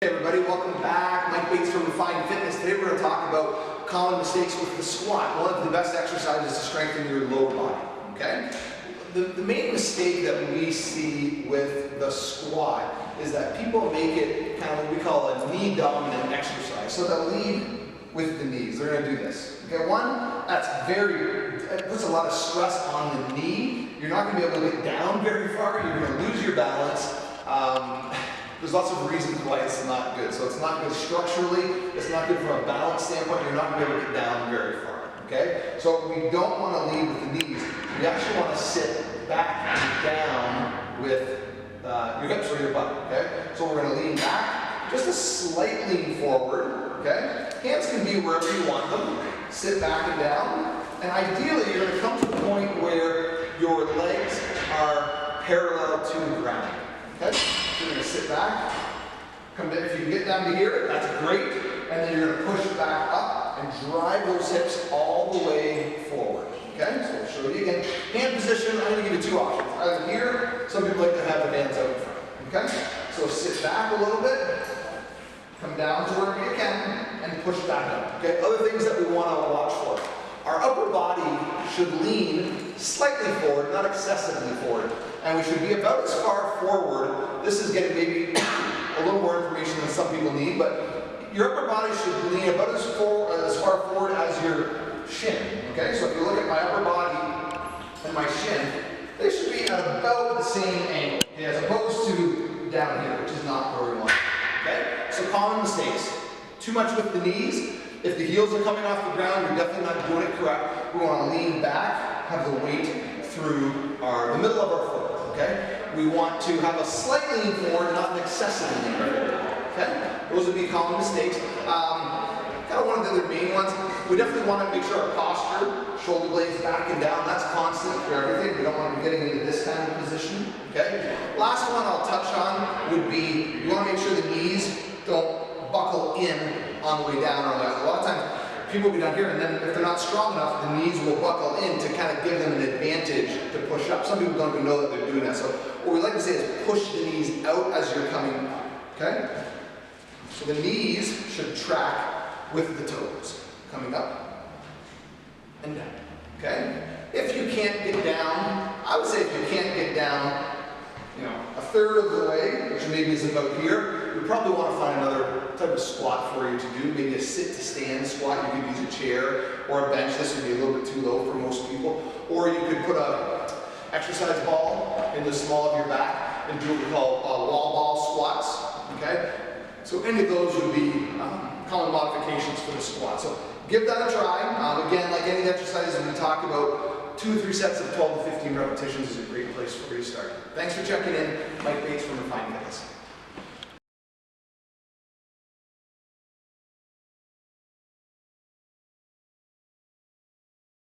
Hey everybody, welcome back. Mike Bates from Refined Fitness. Today we're going to talk about common mistakes with the squat. One of the best exercises to strengthen your lower body. Okay? The main mistake that we see with the squat is that people make it kind of what we call a knee dominant exercise. So they'll lead with the knees. They're going to do this. Okay, it puts a lot of stress on the knee. You're not going to be able to get down very far. You're going to lose your balance. There's lots of reasons why it's not good. So it's not good structurally, it's not good from a balance standpoint, you're not going to be able to get down very far. Okay? So we don't want to lead with the knees. We actually want to sit back and down with your hips or your butt. Okay? So we're going to lean back, just a slight lean forward. Okay? Hands can be wherever you want them. Sit back and down. And ideally, you're going to come to the point where your legs are parallel to the ground. Okay? So you're going to sit back, come down. If you can get down to here, that's great. And then you're going to push back up and drive those hips all the way forward. Okay? So I'll show you again. Hand position, I'm going to give you two options. Either here, some people like to have the hands out in front. Okay? So sit back a little bit, come down to wherever you can, and push back up. Okay? Other things that we want to watch for. Our upper body should lean slightly forward, not excessively forward. And we should be about as far forward. This is getting maybe a little more information than some people need, but your upper body should lean about as far forward as your shin. Okay, so if you look at my upper body and my shin, they should be at about the same angle, okay, as opposed to down here, which is not where we want it. Okay, so common mistakes. Too much with the knees. If the heels are coming off the ground, you're definitely not doing it correct. We want to lean back, have the weight through the middle of our foot. Okay? We want to have a slight lean forward, not an excessive lean forward. Okay? Those would be common mistakes. Kind of one of the other main ones. We definitely want to make sure our posture, shoulder blades back and down, that's constant for everything. We don't want to be getting into this kind of position. Okay? Last one I'll touch on would be, you want to make sure the knees don't buckle in on the way down or left. A lot of times people will be down here, and then if they're not strong enough, the knees will buckle in to kind of give them an advantage to push up. Some people don't even know that they're doing that. So what we like to say is push the knees out as you're coming up. Okay? So the knees should track with the toes. Coming up and down. Okay? If you can't get down, I would say if you can't get down, a third of the way, which maybe is about here, you probably want to find another type of squat for you to do. Maybe a sit to stand squat. You could use a chair or a bench. This would be a little bit too low for most people. Or you could put a exercise ball in the small of your back and do what we call wall ball squats. Okay? So any of those would be common modifications for the squat. So give that a try. Again, like any exercises we talk about, 2 or 3 sets of 12 to 15 repetitions is a great place for you to start. Thanks for checking in. Mike Bates from Refined Fitness.